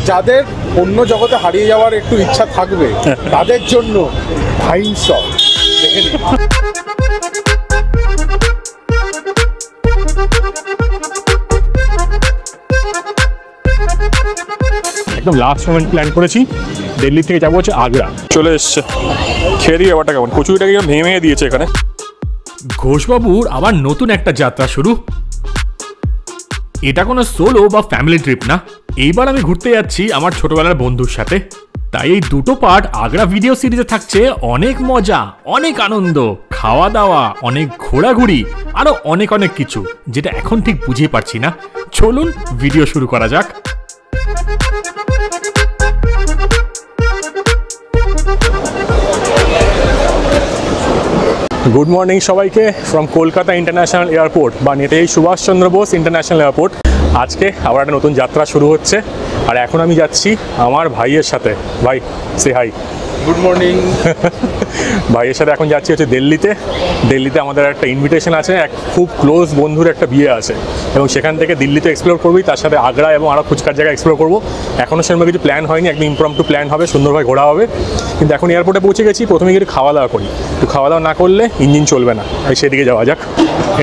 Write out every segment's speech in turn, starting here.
যাদের অন্য জগতে হারিয়ে যাওয়ার একটু ইচ্ছা থাকবে তাদের জন্য ফাইন শট দেখে নিন। একদম লাস্ট মোমেন্ট প্ল্যান করেছি, দিল্লি থেকে যাবো হচ্ছে আগ্রা। চলে এসছে, খেয়ে দিয়ে ব্যাপারটা কেমন, কচুরিটাকে ভেঙে ভেঙে দিয়েছে এখানে। ঘোষবাবুর আবার নতুন একটা যাত্রা শুরু। এটা কোনো সোলো বা ফ্যামিলি ট্রিপ না, এইবার আমি ঘুরতে যাচ্ছি আমার ছোটবেলার বন্ধুর সাথে। তাই এই দুটো পার্ট আগ্রা ভিডিও সিরিজে থাকছে অনেক মজা, অনেক আনন্দ, খাওয়া দাওয়া, অনেক ঘোরাঘুরি, আরো অনেক অনেক কিছু, যেটা এখন ঠিক বুঝিয়ে পারছি না। চলুন ভিডিও শুরু করা যাক। গুড মর্নিং সবাইকে ফ্রম কলকাতা ইন্টারন্যাশনাল এয়ারপোর্ট বা নেতাজি সুভাষচন্দ্র বোস ইন্টারন্যাশনাল এয়ারপোর্ট। আজকে আবার একটা নতুন যাত্রা শুরু হচ্ছে, আর এখন আমি যাচ্ছি আমার ভাইয়ের সাথে। ভাই সে হাই। Good morning. ভাইয়ের সাথে এখন যাচ্ছি হচ্ছে দিল্লিতে। দিল্লিতে আমাদের একটা ইনভিটেশন আছে, এক খুব ক্লোজ বন্ধুর একটা বিয়ে আছে, এবং সেখান থেকে দিল্লিতে এক্সপ্লোর করবি, তার সাথে আগ্রা এবং আরও ফুচকার জায়গা এক্সপ্লোর করবো। এখনও সেরকম কিছু প্ল্যান হয়নি, একদম ইমপ্রম্পটু প্ল্যান হবে, সুন্দরভাবে ঘোরা হবে। কিন্তু এখন এয়ারপোর্টে পৌঁছে গেছি, প্রথমে গিয়ে খাওয়া দাওয়া করি। একটু খাওয়া দাওয়া না করলে ইঞ্জিন চলবে না, তাই সেদিকে যাওয়া যাক।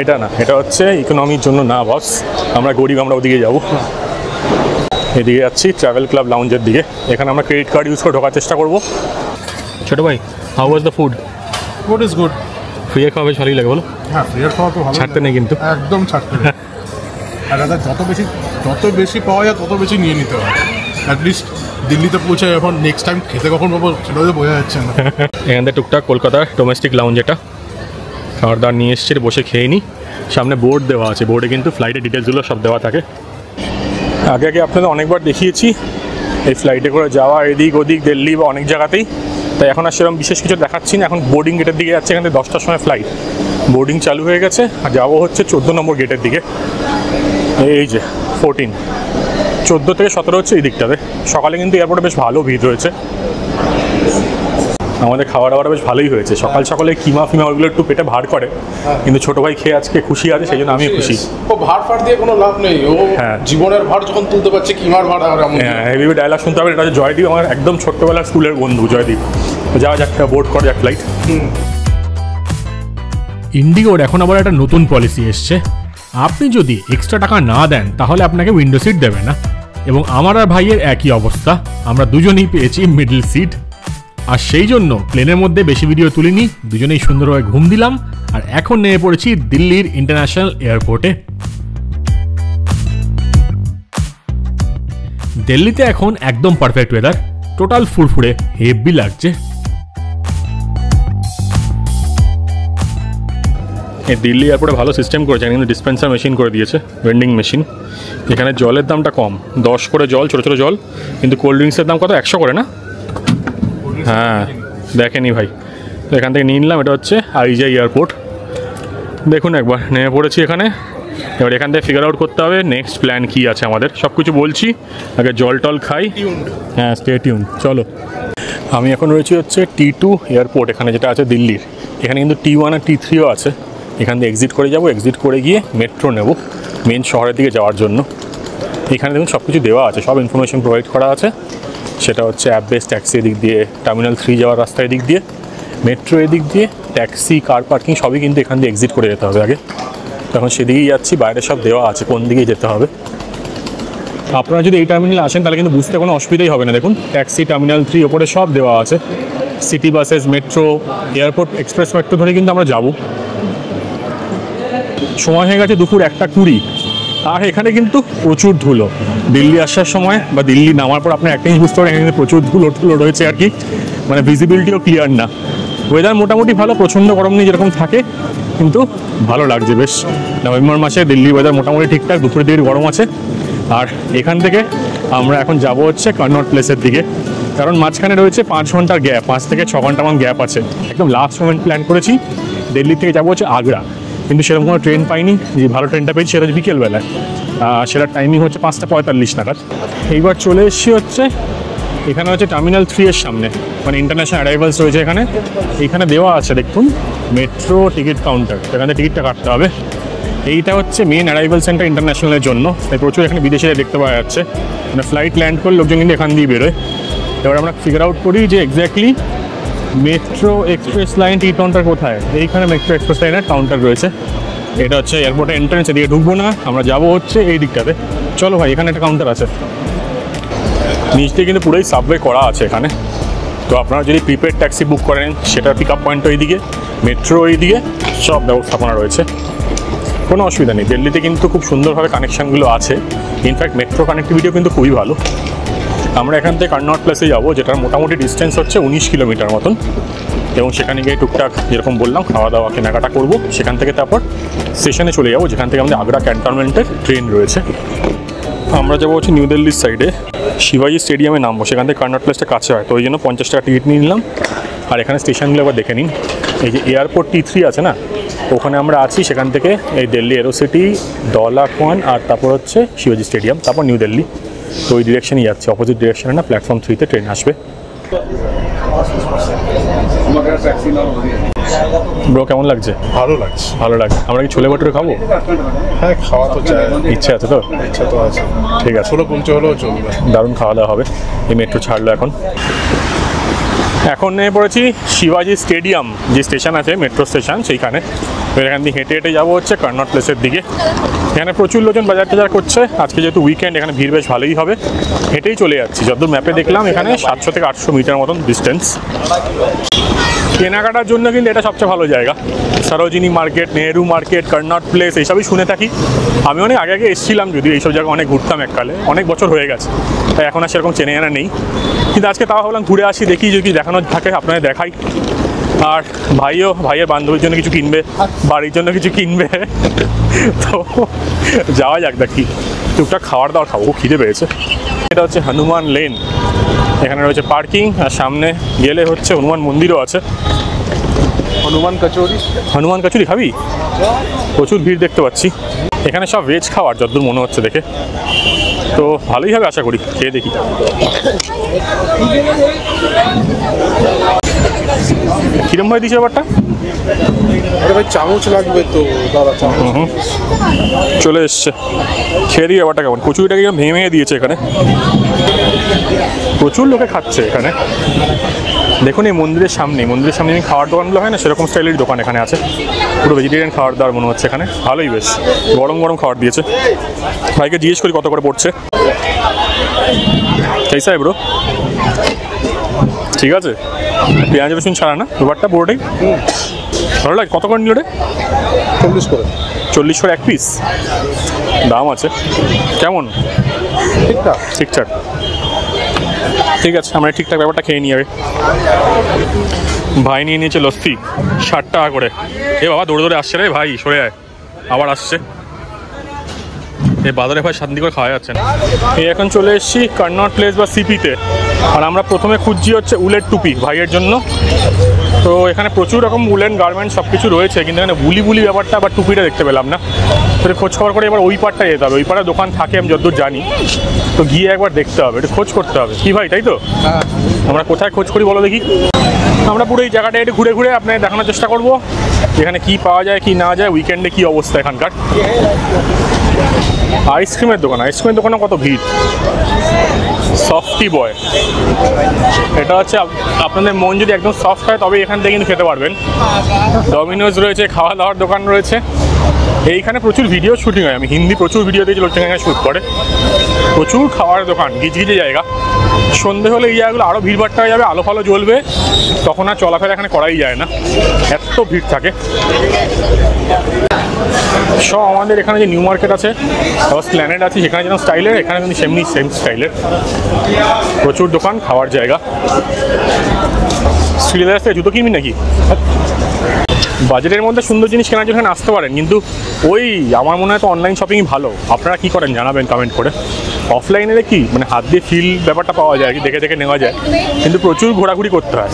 এটা না, এটা হচ্ছে ইকোনমির জন্য না বস, আমরা গরিব, আমরা ওদিকে যাবো। এদিকে যাচ্ছি ট্রাভেল ক্লাব লাউঞ্জের দিকে। এখানে আমরা ক্রেডিট কার্ড ইউজ করে ঢোকার চেষ্টা করবো। ছোটো ভাই, how was the food? Food is good. Free খাওয়া বেশ ভালোই লাগে বলো? হ্যাঁ, ফ্রি খাওয়া তো ভালো, ছাড়তে নেই কিন্তু, একদম ছাড়তে নেই। আর দাদা যত বেশি পাওয়া যায় তত বেশি নিয়ে নিতে হয়। অ্যাটলিস্ট দিল্লিতে পৌঁছে এখন নেক্সট টাইম খেতে কখন পাবো সেটা তো বোঝা যাচ্ছে না। এখান থেকে টুকটাক কলকাতার ডোমেস্টিক লাউঞ্জ, এটা খাবার দাবার নিয়ে এসছে, বসে খেয়ে নিই। সামনে বোর্ড দেওয়া আছে, বোর্ডে কিন্তু ফ্লাইটের ডিটেলসগুলো সব দেওয়া থাকে। আগে আগে আপনাদের অনেকবার দেখিয়েছি এই ফ্লাইটে করে যাওয়া এদিক ওদিক দিল্লি বা অনেক জায়গাতেই, তাই এখন আর সেরকম বিশেষ কিছু দেখাচ্ছি না। এখন বোর্ডিং গেটের দিকে যাচ্ছে, এখান থেকে 10টার সময় ফ্লাইট, বোর্ডিং চালু হয়ে গেছে, আর যাবো হচ্ছে 14 নম্বর গেটের দিকে। এই যে 14, 14 থেকে 17 হচ্ছে এই দিকটাতে। সকালে কিন্তু এয়ারপোর্টে বেশ ভালো ভিড় রয়েছে। আমাদের খাওয়া দাওয়াটা বেশ ভালোই হয়েছে। সকাল সকালে কিমা ফিমা ওগুলো একটু পেটে ভার করে, কিন্তু ছোটো ভাই খেয়ে আজকে খুশি আছে, সেই জন্য আমিও খুশি। ও ভার ফার দিয়ে কোনো লাভ নেই, ও জীবনের ভার যখন তুলতে পারছে কিমার ভার। আর হ্যাঁ, হেভি ডায়লগ শুনতে হবে। এটা হচ্ছে জয়দীপ, আমার একদম ছোট্টবেলার স্কুলের বন্ধু জয়দীপ। যাওয়া যাক, বোর্ড করা যাক ফ্লাইট। ইন্ডিগোর এখন আবার একটা নতুন পলিসি এসছে, আপনি যদি এক্সট্রা টাকা না দেন তাহলে আপনাকে উইন্ডো সিট দেবে না। এবং আমার আর ভাইয়ের একই অবস্থা, আমরা দুজনেই পেয়েছি মিডল সিট। আর সেই জন্য প্লেনের মধ্যে বেশি ভিডিও তুলিনি, দুজনেই সুন্দরভাবে ঘুম দিলাম, আর এখন নেমে পড়েছি দিল্লির ইন্টারন্যাশনাল এয়ারপোর্টে। দিল্লিতে এখন একদম পারফেক্ট ওয়েদার, টোটাল ফুরফুরে, হেভি লাগছে। এই দিল্লি এয়ারপোর্টে ভালো সিস্টেম করেছে, কিন্তু ডিসপেন্সার মেশিন করে দিয়েছে, ভেন্ডিং মেশিন। এখানে জলের দামটা কম, 10 করে জল, ছোটো ছোটো জল, কিন্তু কোল্ড ড্রিঙ্কসের দাম কত, 100 করে না? হ্যাঁ, দেখেনি ভাই। তো এখান থেকে নিয়ে নিলাম। এটা হচ্ছে আইজিআই এয়ারপোর্ট। দেখুন একবার নেমে পড়েছি এখানে। এবার এখান থেকে ফিগার আউট করতে হবে নেক্সট প্ল্যান কী আছে আমাদের। সব কিছু বলছি, আগে জল টল খাই। হ্যাঁ, স্টে টিউন। চলো, আমি এখন রয়েছি হচ্ছে T2 এয়ারপোর্ট, এখানে যেটা আছে দিল্লির। এখানে কিন্তু T1 আর T3ও আছে। এখান থেকে এক্সিট করে যাব, এক্সিট করে গিয়ে মেট্রো নেব মেন শহরের দিকে যাওয়ার জন্য। এখানে দেখুন সব কিছু দেওয়া আছে, সব ইনফরমেশন প্রোভাইড করা আছে। সেটা হচ্ছে অ্যাপ বেস ট্যাক্সি এদিক দিয়ে, টার্মিনাল 3 যাওয়ার রাস্তা এদিক দিয়ে, মেট্রো এদিক দিয়ে, ট্যাক্সি, কার পার্কিং সবই কিন্তু এখান দিয়ে এক্সিট করে যেতে হবে আগে। তখন সেদিকেই যাচ্ছি, বাইরে সব দেওয়া আছে কোন দিকেই যেতে হবে। আপনারা যদি এই টার্মিনালে আসেন তাহলে কিন্তু বুঝতে কোনো অসুবিধাই হবে না। দেখুন ট্যাক্সি, টার্মিনাল 3 ওপরে সব দেওয়া আছে। City buses, metro, airport express metro ধরে কিন্তু আমরা যাব। সময় হয়ে গেছে দুপুর 1:20, আর এখানে কিন্তু প্রচুর ধুলো। দিল্লি আসার সময় বা দিল্লি নামার পর আপনার একটা জিনিস বুঝতে পারেন, এখানে প্রচুর ধুলো রয়েছে আর কি, মানে ভিজিবিলিটিও ক্লিয়ার না। ওয়েদার মোটামুটি ভালো, প্রচণ্ড গরম নেই যেরকম থাকে, কিন্তু ভালো লাগছে বেশ। নভেম্বর মাসে দিল্লি ওয়েদার মোটামুটি ঠিকঠাক, দুপুরের দিকে গরম আছে। আর এখান থেকে আমরা এখন যাব হচ্ছে কনট প্লেসের দিকে, কারণ মাঝখানে রয়েছে 5 ঘন্টার গ্যাপ, 5 থেকে 6 ঘন্টা আমার গ্যাপ আছে। একদম লাস্ট মোমেন্ট প্ল্যান করেছি, দিল্লি থেকে যাবো হচ্ছে আগ্রা, কিন্তু সেরকম কোনো ট্রেন পাইনি। যে ভালো ট্রেনটা পেয়েছি সেটা হচ্ছে বিকেলবেলায়, সেটার টাইমিং হচ্ছে 5:45 নাগাদ। এইবার চলে এসেছি হচ্ছে এখানে হচ্ছে টার্মিনাল 3 এর সামনে, মানে ইন্টারন্যাশনাল অ্যারাইভালস রয়েছে এখানে। এখানে দেওয়া আছে দেখুন মেট্রো টিকিট কাউন্টার, সেখানে টিকিটটা কাটতে হবে। এইটা হচ্ছে মেন অ্যারাইভাল সেন্টার ইন্টারন্যাশনালের জন্য, তাই প্রচুর এখানে বিদেশিরা দেখতে পাওয়া যাচ্ছে। মানে ফ্লাইট ল্যান্ড করে লোকজন কিন্তু এখান দিয়ে বেরোয়। এবার আমরা ফিগার আউট করি যে এক্স্যাক্টলি মেট্রো এক্সপ্রেস লাইন টি কাউন্টার কোথায়। এইখানে মেট্রো এক্সপ্রেস লাইনের কাউন্টার রয়েছে। এটা হচ্ছে এয়ারপোর্টের এন্ট্রেন্স, এদিকে ঢুকবো না, আমরা যাবো হচ্ছে এই দিকটাতে। চলো ভাই, এখানে একটা কাউন্টার আছে, নিচ দিয়ে কিন্তু পুরোই সাবওয়ে করা আছে এখানে। তো আপনারা যদি প্রিপেড ট্যাক্সি বুক করেন সেটার পিক আপ পয়েন্ট ওইদিকে, মেট্রো ওইদিকে, সব ব্যবস্থাপনা রয়েছে, কোনো অসুবিধা নেই। দিল্লিতে কিন্তু খুব সুন্দরভাবে কানেকশানগুলো আছে। ইনফ্যাক্ট মেট্রো কানেক্টিভিটিও কিন্তু খুবই ভালো। আমরা এখান থেকে কনট প্লেসে যাবো, যেটার মোটামুটি ডিস্টেন্স হচ্ছে 19 কিলোমিটার মতন, এবং সেখানে গিয়ে টুকটাক যেরকম বললাম খাওয়া দাওয়া কেনাকাটা করবো। সেখান থেকে তারপর স্টেশনে চলে যাবো, যেখান থেকে আমাদের আগ্রা ক্যান্টনমেন্টের ট্রেন রয়েছে। আমরা যাবো হচ্ছে নিউ দিল্লির সাইডে, শিবাজি স্টেডিয়ামে নামবো, সেখান থেকে কনট প্লেসটা কাছে হয়, তো ওই জন্য 50 টাকা টিকিট নিয়ে নিলাম। আর এখানে স্টেশনগুলো আবার দেখে নিন, এই যে এয়ারপোর্ট T3 আছে না, ওখানে আমরা আছি। সেখান থেকে এই দিল্লি এরোসিটি, দলাকওয়ান, আর তারপর হচ্ছে শিবাজি স্টেডিয়াম, তারপর নিউ দিল্লি। তো ওই ডিরেকশনই যাচ্ছে, অপোজিট ডিরেকশনে না, প্ল্যাটফর্ম 3তে ট্রেন আসবে। ব্রো কেমন লাগছে? ভালো লাগছে। ভালো লাগছে। আমরা কি ছোলে ভটুরে খাবো? হ্যাঁ, খাওয়া তো চাই, ইচ্ছা আছে তো? ইচ্ছা তো আছে। ঠিক আছে, ছোলো পৌঁছে হলেও চলবে। দারুণ খাওয়া দাওয়া হবে। এই মেট্রো ছাড়লো এখন নেমে পড়েছি শিবাজি স্টেডিয়াম, যে স্টেশন আছে মেট্রো স্টেশন, সেইখানে। এখান দিয়ে হেঁটে হেঁটে যাবো হচ্ছে কনট প্লেসের দিকে। এখানে প্রচুর লোকজন বাজার টাজার করছে, আজকে যেহেতু উইকেন্ড এখানে ভিড় বেশ ভালোই হবে। হেঁটেই চলে যাচ্ছি, যতদূর ম্যাপে দেখলাম এখানে 700 থেকে 800 মিটার মতন ডিস্টেন্স। কেনাকাটার জন্য কিন্তু এটা সবচেয়ে ভালো জায়গা। Sarojini market, Nehru market, Connaught place, এইসবই শুনে থাকি। আমি অনেক আগে এসেছিলাম, যদিও এইসব জায়গায় অনেক ঘুরতাম এককালে, অনেক বছর হয়ে গেছে, তাই এখন আর সেরকম চেনে জানা নেই। কিন্তু আজকে তাও ভাবলাম ঘুরে আসি, দেখি যদি দেখানো থাকে আপনাদের দেখাই। আর ভাইয়ের বান্ধবীর জন্য কিছু কিনবে, বাড়ির জন্য কিছু কিনবে, তো যাওয়া যাক, দেখি টুকটাক খাওয়ার দাওয়ার খাবো, খিদে পেয়েছে। এটা হচ্ছে হনুমান লেন, এখানে রয়েছে পার্কিং, আর সামনে গেলে হচ্ছে হনুমান মন্দিরও আছে। হনুমান কচুরি খাবি? প্রচুর ভিড় দেখতে পাচ্ছি এখানে, সব ভেজ খাওয়ার যতদূর মনে হচ্ছে দেখে, তো ভালোই হবে আশা করি, খেয়ে দেখি। কিরম ভাই দিচ্ছে ব্যাপারটা? ভাই চামচ লাগবে তো দাদা, চামচ চলে এসছে, খেয়ে দিই। ব্যাপারটা কেমন? কচুরিটাকে ভেঙে ভেঙে দিয়েছে এখানে, প্রচুর লোকে খাচ্ছে এখানে। দেখুন এই মন্দিরের সামনে আমি খাওয়ার দোকানগুলো হয় না, সেরকম স্টাইলের দোকান এখানে আছে, পুরো ভেজিটেরিয়ান খাওয়ার দাওয়ার মনে হচ্ছে এখানে। ভালোই, বেশ গরম গরম খাবার দিয়েছে। ভাইকে জিজ্ঞেস করি কত করে পড়ছে। কেসা ব্রো? ঠিক আছে, পেঁয়াজ রসুন ছাড়া না ব্যাপারটা পুরোটাই ভালো লাগে। কত করে নিল রে? 40 করে। 40 করে এক পিস, দাম আছে কেমন? ঠিকঠাক। ঠিক আছে, আমরা ঠিকঠাক ব্যাপারটা খেয়ে নিয়ে যাবে। ভাই নিয়ে নিয়েছে লস্যি 60 টাকা করে। এ বাবা দৌড়ে দৌড়ে আসছে রে ভাই, সরে আয়, আবার আসছে। এই বাজারে ভাই শান্তি করে খাওয়া যাচ্ছে না। এই এখন চলে এসেছি কনট প্লেস বা সিপিতে, আর আমরা প্রথমে খুঁজছি হচ্ছে উলের টুপি ভাইয়ের জন্য। তো এখানে প্রচুর রকম উলেন গার্মেন্টস সব কিছু রয়েছে, কিন্তু এখানে বুলি ব্যাপারটা আবার টুপিটা দেখতে পেলাম না। তো খোঁজ খবর করে এবার ওই পারটা যেতে হবে, ওই পাড়ে দোকান থাকে আমি যতদূর জানি, তো গিয়ে একবার দেখতে হবে, একটু খোঁজ করতে হবে। কি ভাই, তাই তো? আমরা কোথায় খোঁজ করি বলো দেখি। আমরা পুরো এই জায়গাটা একটু ঘুরে ঘুরে আপনাকে দেখানোর চেষ্টা করবো এখানে কি পাওয়া যায় কি না যায়, উইকেন্ডে কি অবস্থা এখানকার। আইসক্রিমের দোকানে কত ভিড়। সফটি বয়, এটা হচ্ছে আপনাদের মন যদি একদম সফট হয় তবে এখান থেকে কিন্তু খেতে পারবেন। ডমিনোজ রয়েছে, খাওয়া দাওয়ার দোকান রয়েছে। এইখানে প্রচুর ভিডিও শুটিং হয়, আমি হিন্দি প্রচুর ভিডিও দিয়েছি, লোকজন এখানে শ্যুট করে। প্রচুর খাওয়ার দোকান, গিজগিজে জায়গা। সন্ধে হলে এই জায়গাগুলো আরও ভিড়ভাট্টা হয়ে যাবে, আলো ফালো জ্বলবে, তখন আর চলাফেরা এখানে করাই যায় না, এত ভিড় থাকে। সব আমাদের এখানে যে নিউ মার্কেট আছে, প্ল্যানেট আছে, সেখানে যেন স্টাইলের, এখানে কিন্তু সেম স্টাইলের। প্রচুর দোকান, খাওয়ার জায়গা। শ্রীলেদার থেকে জুতো কিনবি নাকি? বাজেটের মধ্যে সুন্দর জিনিস কেনার জন্য আসতে পারেন, কিন্তু ওই আমার মনে হয় তো অনলাইন শপিংই ভালো। আপনারা কি করেন জানাবেন কমেন্ট করে। অফলাইনে কি মানে হাত দিয়ে ফিল ব্যাপারটা পাওয়া যায়, দেখে দেখে নেওয়া যায়, কিন্তু প্রচুর ঘোরাঘুরি করতে হয়।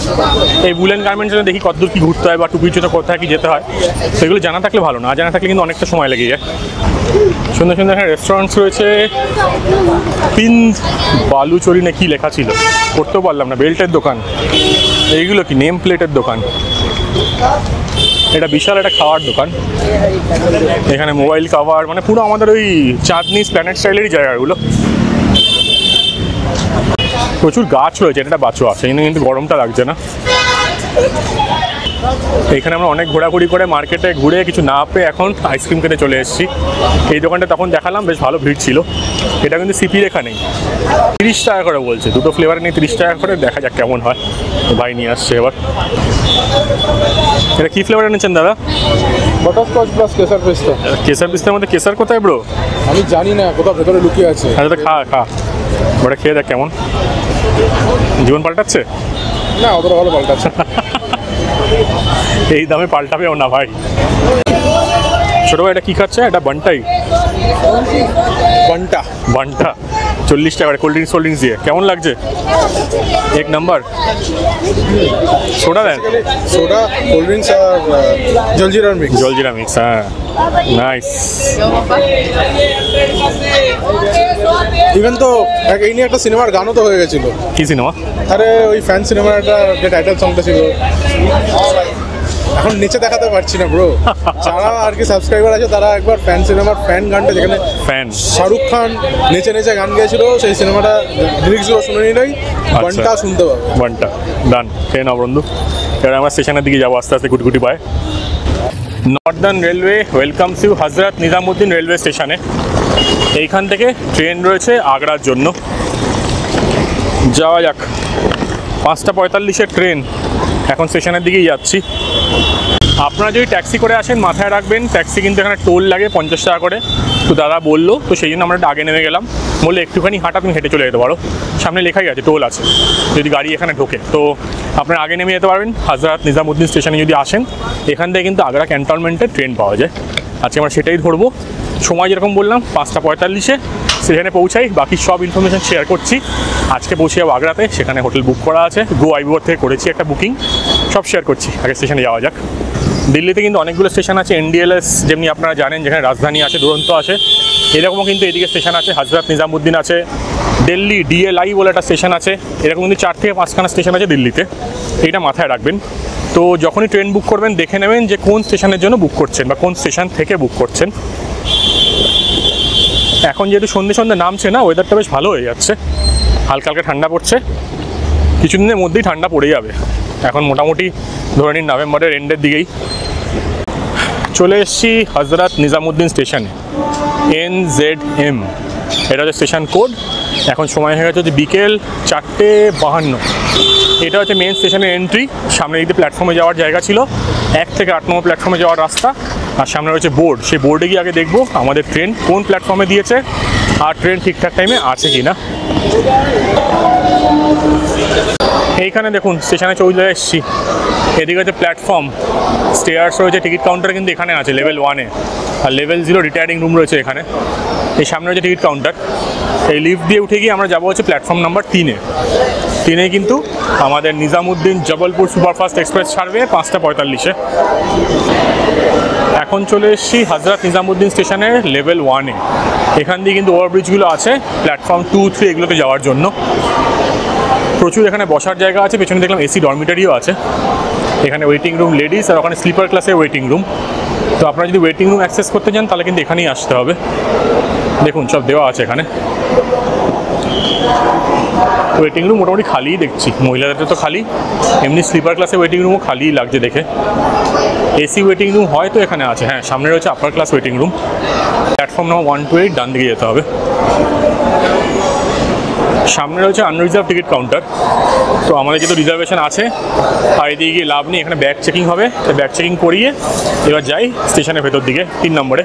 এই বুলেন গার্মেন্টসে দেখি কতদূর কী ঘুরতে হয় বা টুপির জন্য কোথায় কি যেতে হয়, সেগুলো জানা থাকলে ভালো, না জানা থাকলে কিন্তু অনেকটা সময় লেগে যায়। সুন্দর সুন্দর এখানে রেস্টুরেন্টস রয়েছে। পিন্স বালুচরি না কি লেখা ছিল, করতেও পারলাম না। বেল্টের দোকান, এইগুলো কি নেম প্লেটের দোকান। এটা বিশাল একটা খাওয়ার দোকান, এখানে মোবাইল কভার, মানে পুরো আমাদের ওই চাঁদনি প্ল্যানেট স্টাইলেরই জায়গাগুলো। প্রচুর গাছ রয়েছে, এটা বাঁচো আছে, কিন্তু গরমটা লাগছে না। এখানে আমরা অনেক ঘোরাঘুরি করে মার্কেটে ঘুরে কিছু না পেয়ে এখন আইসক্রিম খেতে চলে এসেছি। এই দোকানটা তখন দেখালাম, বেশ ভালো ভিড় ছিল। এটা কিন্তু সিপি রেখা নেই, 30 টাকা করে বলছে, দুটো ফ্লেভার নেই 30 টাকা করে। দেখা যাক কেমন হয়, ভাই নিয়ে আসছে এবার। এটা কি ফ্লেভার এনেছেন দাদা? বাটারস্কচ প্লাস কেসার পেস্তা। কেসার পিস্তার মধ্যে কেসার কোথায় ব্রো? আমি জানি না, কোথাও ভেতরে লুকিয়ে আছে। আচ্ছা তো খা ওটা খেয়ে দেখ কেমন, জীবন পাল্টাচ্ছে না, অতটা ভালো পাল্টাচ্ছে। এই দামে পাল্টাবেও না ভাই। ছোট ভাই এটা কি খাচ্ছে? এটা বান্টাই, বান্টা 40 টাকা কোল্ড ড্রিঙ্কস দিয়ে। কেমন লাগছে? এক নাম্বার। সোডা দেন, সোডা, কোল্ড ড্রিঙ্কস আর জলজিরা মিক্স। হ্যাঁ, নাইস। ইভেন তো এই নিয়ে একটা সিনেমার গানও তো হয়ে গেছিল। কি সিনেমা? আরে ওই ফ্যান সিনেমার একটা যে টাইটেল সংটা ছিল, এখন নিচে দেখাতে পারছি না ব্রো। যারা আর কি সাবস্ক্রাইবার আছে তারা একবার ফ্যান সিনেমার ফ্যান গানটা, যেখানে ফ্যান শাহরুখ খান নেচে নেচে গান গেছিল, সেই সিনেমাটা লিরিক্সগুলো শুনে নিলেই গানটা শুনতে পাবে। বান্টা ডান, খেয়ে নাও বন্ধু। এবার আমরা স্টেশনের দিকে যাবো আস্তে আস্তে গুটগুটি পায়। Northern railway welcomes you Hazrat Nizamuddin railway স্টেশনে। এইখান থেকে ট্রেন রয়েছে আগ্রার জন্য, যাওয়া যাক। 5:45-এর ট্রেন, এখন স্টেশনের দিকেই যাচ্ছি। আপনারা যদি ট্যাক্সি করে আসেন মাথায় রাখবেন, ট্যাক্সি কিন্তু এখানে টোল লাগে 50 টাকা করে। তো দাদা বললো, তো সেই জন্য আমরা আগে নেমে গেলাম। বললে একটুখানি হাঁটা, তুমি হেঁটে চলে যেতে পারো, সামনে লেখাই আছে টোল আছে যদি গাড়ি এখানে ঢোকে। তো আপনারা আগে নেমে যেতে পারবেন হজরত নিজামুদ্দিন স্টেশনে যদি আসেন। এখান থেকে কিন্তু আগ্রা ক্যান্টনমেন্টের ট্রেন পাওয়া যায়। আজকে আমরা সেটাই ধরবো। সময় যেরকম বললাম 5:45-এ সেখানে পৌঁছাই। বাকি সব ইনফরমেশান শেয়ার করছি। আজকে পৌঁছে যাবো আগ্রাতে, সেখানে হোটেল বুক করা আছে, গো আইবিওর থেকে করেছি একটা বুকিং, সব শেয়ার করছি। আগে স্টেশনে যাওয়া যাক। দিল্লিতে কিন্তু অনেকগুলো স্টেশন আছে, NDLS যেমনি আপনারা জানেন, যেখানে রাজধানী আছে, দুরন্ত আছে, এরকমও কিন্তু এদিকে স্টেশন আছে। হজরত নিজামুদ্দিন আছে, দিল্লি DLI বলে একটা স্টেশন আছে। এরকম কিন্তু 4 থেকে 5খানা স্টেশন আছে দিল্লিতে, এইটা মাথায় রাখবেন। তো যখনই ট্রেন বুক করবেন দেখে নেবেন যে কোন স্টেশনের জন্য বুক করছেন বা কোন স্টেশন থেকে বুক করছেন। এখন যেহেতু সন্ধ্যে নামছে না, ওয়েদারটা বেশ ভালো হয়ে যাচ্ছে, হালকা হালকা ঠান্ডা পড়ছে। কিছুদিনের মধ্যেই ঠান্ডা পড়ে যাবে। এখন মোটামুটি ধরে নিন নভেম্বরের এন্ডের দিকেই। চলে এসেছি হজরত নিজামুদ্দিন স্টেশনে, NZM এটা হচ্ছে স্টেশন কোড। এখন সময় হয়ে গেছে হচ্ছে বিকেল 4:52। এটা হচ্ছে মেন স্টেশনের এন্ট্রি। সামনে দিকে প্ল্যাটফর্মে যাওয়ার জায়গা ছিল, 1 থেকে 8 নম্বর প্ল্যাটফর্মে যাওয়ার রাস্তা। আর সামনে রয়েছে বোর্ড, সেই বোর্ডে গিয়ে আগে দেখবো আমাদের ট্রেন কোন প্ল্যাটফর্মে দিয়েছে আর ট্রেন ঠিকঠাক টাইমে আছে কি না। এইখানে দেখুন স্টেশনে চলে এসেছি। এদিকে হচ্ছে প্ল্যাটফর্ম, স্টেয়ার্স রয়েছে, টিকিট কাউন্টার কিন্তু এখানে আছে লেভেল 1-এ, আর লেভেল 0 রিটায়ারিং রুম রয়েছে এখানে। এই সামনে রয়েছে টিকিট কাউন্টার। এই লিফট দিয়ে উঠে গিয়ে আমরা যাবো হচ্ছে প্ল্যাটফর্ম নাম্বার 3-এ। 3-এ কিন্তু আমাদের নিজামুদ্দিন জবলপুর সুপারফাস্ট এক্সপ্রেস ছাড়বে 5:45-এ। এখন চলে এসেছি হজরত নিজামুদ্দিন স্টেশনের লেভেল 1-এ। এখান দিয়ে কিন্তু ওভারব্রিজগুলো আছে প্ল্যাটফর্ম 2, 3 এগুলোতে যাওয়ার জন্য। প্রচুর এখানে বসার জায়গা আছে, পেছনে দেখলাম AC ডরমিটারিও আছে। এখানে ওয়েটিং রুম লেডিস, আর ওখানে স্লিপার ক্লাসের ওয়েটিং রুম। তো আপনারা যদি ওয়েটিং রুম অ্যাক্সেস করতে চান তাহলে কিন্তু এখানেই আসতে হবে। দেখুন সব দেওয়া আছে এখানে। ওয়েটিং রুম মোটামুটি খালিই দেখছি, মহিলাদের তো খালি, এমনি স্লিপার ক্লাসের ওয়েটিং রুমও খালিই লাগছে দেখে। AC ওয়েটিং রুম হয়তো এখানে আছে, হ্যাঁ সামনে রয়েছে upper class waiting room. Platform number 1 to 8 ডান দিকে যেতে হবে। সামনে রয়েছে আনরিজার্ভ টিকিট কাউন্টার। তো আমাদের যেহেতু রিজার্ভেশন আছে আর এদিকে গিয়ে লাভ নেই, এখানে ব্যাগ চেকিং হবে। ব্যাগ চেকিং করিয়ে এবার যাই স্টেশনের ভেতর দিকে 3 নম্বরে।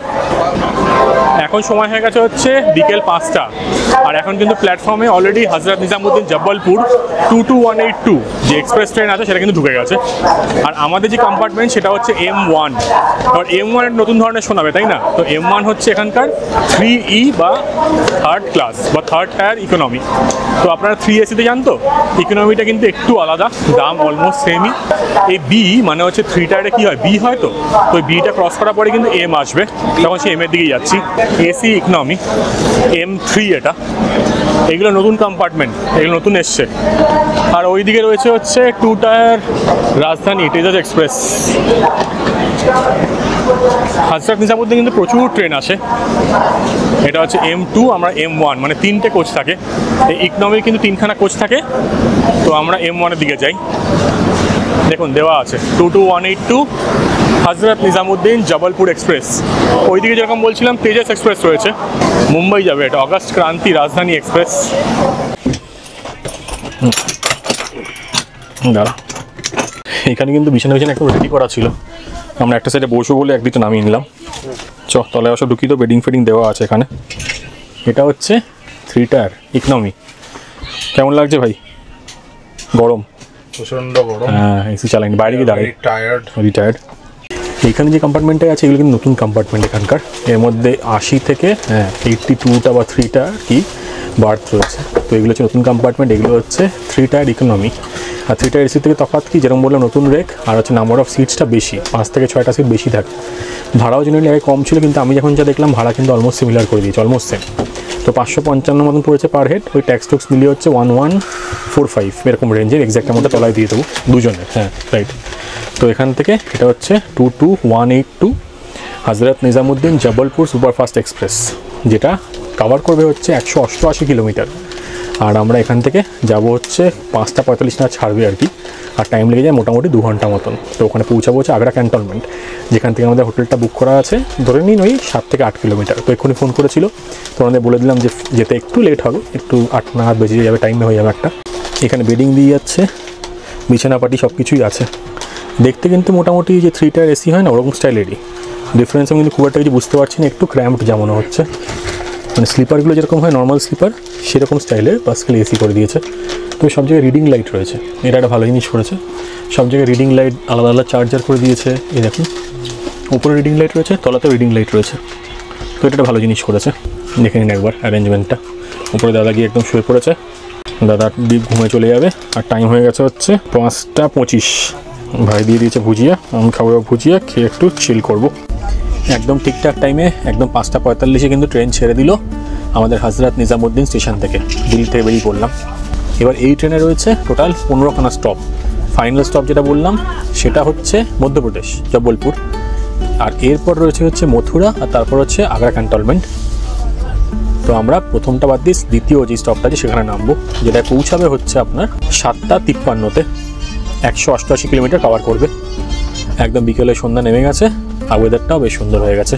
এখন সময় হয়ে গেছে হচ্ছে বিকেল 5টা, আর এখন কিন্তু প্ল্যাটফর্মে অলরেডি হজরত নিজামুদ্দিন জব্বলপুর 22182 যে এক্সপ্রেস ট্রেন আছে সেটা কিন্তু ঢুকে গেছে। আর আমাদের যে কম্পার্টমেন্ট সেটা হচ্ছে M1। আর M1 একটা নতুন ধরনের শোনাবে তাই না? তো M1 হচ্ছে এখানকার 3E বা 3rd ক্লাস বা 3rd টায়ার ইকোনমি। তো আপনারা 3AC-তে যান, তো ইকোনমিটা কিন্তু একটু আলাদা, দাম অলমোস্ট সেমই। এই B মানে হচ্ছে 3 টায়ারে কী হয়, B হয়। তো ওই Bটা ক্রস করার পরে কিন্তু M আসবে, তখন সে M-এর দিকেই যাচ্ছি। AC ইকোনমি M3 এটা। এগুলো নতুন কম্পার্টমেন্ট, এগুলো নতুন এসছে। আর ওই দিকে রয়েছে হচ্ছে 2 টায়ার রাজধানী তেজাজ এক্সপ্রেস। হযরত নিজামুদ্দিন কিন্তু প্রচুর ট্রেন আসে। এটা হচ্ছে M2, আমরা M1, মানে 3টে কোচ থাকে। এই ইকোনমির কিন্তু 3খানা কোচ থাকে, তো আমরা M1 এর দিকে যাই। দেখুন দেওয়া আছে 22182 হযরত নিজামুদ্দিন জবলপুর এক্সপ্রেস। ওইদিকে যেরকম বলছিলাম তেজস এক্সপ্রেস রয়েছে, মুম্বাই যাবে এটা, অগাস্ট ক্রান্তি রাজধানী এক্সপ্রেস। দাঁড়া, এখানে কিন্তু বিছানা একটু রেডি করা ছিল, আমরা একটা সাইডে বসবো বলে এক দুটো নামিয়ে নিলাম। চ তলায় অবশ্য ঢুকি, তো বেডিং ফেডিং দেওয়া আছে এখানে। এটা হচ্ছে 3 টায়ার ইকোনমি। কেমন লাগছে ভাই? গরম, প্রচন্ড গরম। হ্যাঁ, এসি চালাইনি, বাইরে গিয়ে দাঁড়াই, রিটায়ার্ড। এইখানে যে কম্পার্টমেন্টে আছে এগুলো কিন্তু নতুন কম্পার্টমেন্ট এখানকার। এর মধ্যে 80 থেকে 82টা বা 3টা কি বার্থ রয়েছে। তো এগুলো হচ্ছে নতুন কম্পার্টমেন্ট, এগুলো হচ্ছে 3 টায়ার ইকোনমি। আর 3 টায়ার এসি থেকে তফাৎ কি, যেরকম বললাম নতুন রেক, আর হচ্ছে নাম্বার অফ সিটসটা বেশি, 5 থেকে 6টা সিট বেশি থাকে। ভাড়াও জেনারেলি আগে কম ছিল, কিন্তু আমি যখন যা দেখলাম ভাড়া কিন্তু অলমোস্ট সিমিলার করে দিয়েছে, অলমোস্ট সেম। তো 555 মতন পড়েছে পার হেড। ওই ট্যাক্স টুক্স মিলিয়ে হচ্ছে 1145 এরকম রেঞ্জের, এক্স্যাক্ট অ্যামাউন্টটা তলায় দিয়ে দেবো দুজনের। হ্যাঁ রাইট। তো এখান থেকে এটা হচ্ছে 22182 হযরত নিজামুদ্দিন জবলপুর সুপারফাস্ট এক্সপ্রেস, যেটা কভার করবে হচ্ছে 188 কিলোমিটার। আর আমরা এখান থেকে যাব হচ্ছে 5টা 45 না ছাড়বে আর কি, আর টাইম লেগে যায় মোটামুটি 2 ঘন্টা মতন। তো ওখানে পৌঁছাবো হচ্ছে আগ্রা ক্যান্টনমেন্ট, যেখান থেকে আমাদের হোটেলটা বুক করা আছে, ধরে নিন ওই 7 থেকে 8 কিলোমিটার। তো এক্ষুনি ফোন করেছিল, তো আমাদের বলে দিলাম যে যেতে একটু লেট হবে, একটু 8 নাগাদ বেজে যাবে, টাইমে হয়ে যাবে একটা। এখানে বেডিং দিয়ে যাচ্ছে, বিছানাপাটি সব কিছুই আছে। দেখতে কিন্তু মোটামুটি যে 3 টায়ার এসি হয় না, ওরকম স্টাইলেরই। ডিফারেন্স আমি কিন্তু খুব একটা কিছু বুঝতে পারছি না, একটু ক্র্যাম্পড যেমন হচ্ছে, মানে স্লিপারগুলো যেরকম হয় নর্মাল স্লিপার সেরকম স্টাইলে বাসগুলো এসি করে দিয়েছে। তো সব জায়গায় রিডিং লাইট রয়েছে, এটা একটা ভালো জিনিস করেছে। সব জায়গায় রিডিং লাইট আলাদা আলাদা চার্জার করে দিয়েছে। এই দেখুন উপরে রিডিং লাইট রয়েছে, তলাতেও রিডিং লাইট রয়েছে। তো এটা একটা ভালো জিনিস করেছে, দেখে নিন একবার অ্যারেঞ্জমেন্টটা। উপরে দাদা গিয়ে একদম শুয়ে পড়েছে, দাদা ডিপ ঘুমে চলে যাবে। আর টাইম হয়ে গেছে হচ্ছে 5টা 25। ভাই দিয়ে দিয়েছে ভুজিয়া, আমি খাবো ভুজিয়া, খেয়ে একটু চিল করবো। একদম ঠিকঠাক টাইমে একদম 5টা 45-এ কিন্তু ট্রেন ছেড়ে দিল আমাদের হযরত নিজামুদ্দিন স্টেশন থেকে। দিল্লি থেকে বেরিয়ে পড়লাম। এবার এই ট্রেনে রয়েছে টোটাল 15খানা স্টপ। ফাইনাল স্টপ যেটা বললাম সেটা হচ্ছে মধ্যপ্রদেশ জবলপুর, আর এরপর রয়েছে হচ্ছে মথুরা, আর তারপর হচ্ছে আগ্রা ক্যান্টনমেন্ট। তো আমরা প্রথমটা বাদ দিয়ে দ্বিতীয় যে স্টপটা আছে সেখানে নামবো, যেটা পৌঁছাবে হচ্ছে আপনার 7টা 53-তে। 188 কিলোমিটার কভার করবে। একদম বিকেলে সন্ধ্যা নেমে গেছে, আর ওয়েদারটাও বেশ সুন্দর হয়ে গেছে।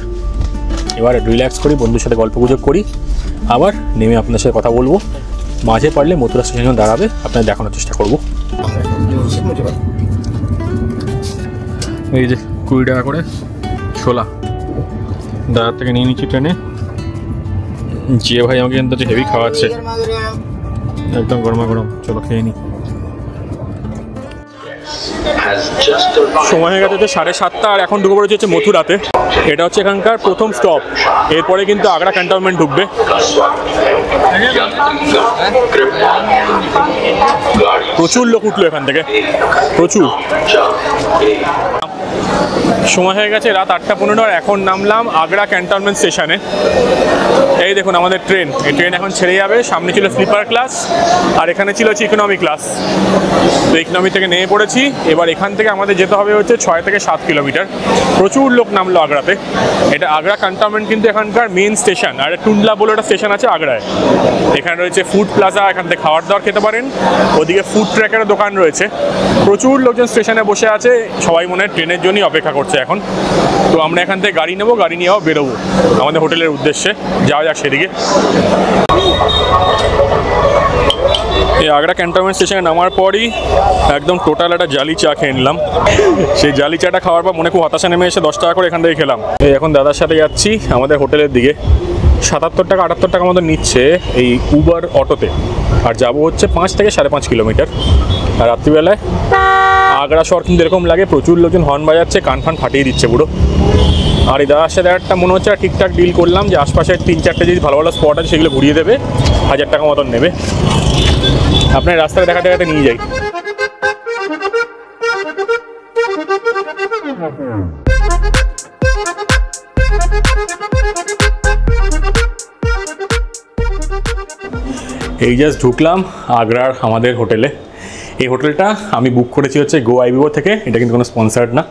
এবার রিল্যাক্স করি, বন্ধুর সাথে গল্প গুজব করি, আবার নেমে আপনার সাথে কথা বলবো। মাঝে পারলে মথুরা স্টেশনে দাঁড়াবে, আপনার দেখানোর চেষ্টা করব। এই যে 20 টাকা করে ছোলা দাদার থেকে নিয়ে নিচ্ছি ট্রেনে। যে ভাই আমাকে কিন্তু হেভি খাওয়াচ্ছে, একদম গরমা গরম। চলো খেয়ে নিই। সময় হয়ে গেছে 7:30, আর এখন ঢুকে পড়েছে হচ্ছে মথুরাতে। এটা হচ্ছে এখানকার প্রথম স্টপ, এরপরে কিন্তু আগ্রা ক্যান্টনমেন্ট ঢুকবে। প্রচুর লোক উঠলো এখান থেকে, প্রচুর। সময় হয়ে গেছে রাত 8:15, আর এখন নামলাম আগ্রা ক্যান্টনমেন্ট স্টেশনে। এই দেখুন আমাদের ট্রেন, এই ট্রেন এখন ছেড়ে যাবে। সামনে ছিল স্লিপার ক্লাস, আর এখানে ছিল হচ্ছে ইকোনমি ক্লাস। তো ইকোনমি থেকে নেমে পড়েছি। এবার এখান থেকে আমাদের যেতে হবে হচ্ছে 6 থেকে 7 কিলোমিটার। প্রচুর লোক নামলো আগ্রাতে। এটা আগ্রা ক্যান্টনমেন্ট কিন্তু এখানকার মেন স্টেশন, আর টুন্ডলা বলে একটা স্টেশন আছে আগ্রায়। এখানে রয়েছে ফুড প্লাজা, এখান থেকে খাবার দাবার খেতে পারেন। ওদিকে ফুড ট্র্যাকের দোকান রয়েছে। প্রচুর লোকজন স্টেশনে বসে আছে, সবাই মনে হয় ট্রেনের জন্যই অপেক্ষা করছে এখন। তো আমরা এখান থেকে গাড়ি নেবো, গাড়ি নিয়েও বেরোবো আমাদের হোটেলের উদ্দেশ্যে। যাওয়া যাক সেদিকে। এই আগ্রা ক্যান্টনমেন্ট স্টেশনে নামার পরই একদম টোটাল একটা জালি চা খেয়ে নিলাম। সেই জালি চাটা খাওয়ার পর মনে খুব হতাশা নেমে এসে 10 টাকা করে এখান থেকে খেলাম। এই এখন দাদার সাথে যাচ্ছি আমাদের হোটেলের দিকে। 77 টাকা 78 টাকা মতো নিচ্ছে এই উবার অটোতে, আর যাবো হচ্ছে 5 থেকে 5.5 কিলোমিটার। আর রাত্রিবেলায় আগ্রা শহর কিন্তু এরকম লাগে, প্রচুর লোকজন হর্ন বাজাচ্ছে, কান ফান ফাটিয়ে দিচ্ছে পুরো। আর এই দাদার সাথে একটা মনে হচ্ছে ঠিকঠাক ডিল করলাম যে আশপাশের 3-4টে যদি ভালো ভালো স্পট আছে সেগুলো ঘুরিয়ে দেবে, 1000 টাকা মতন নেবে। আপনার রাস্তায় দেখাতে দেখাতে নিয়ে যাই। এই জাস্ট ঢুকলাম আগ্রার আমাদের হোটেলে। এই হোটেলটা আমি বুক করেছি হচ্ছে গো আইবিও থেকে, এটা কিন্তু কোনো স্পন্সার্ড না।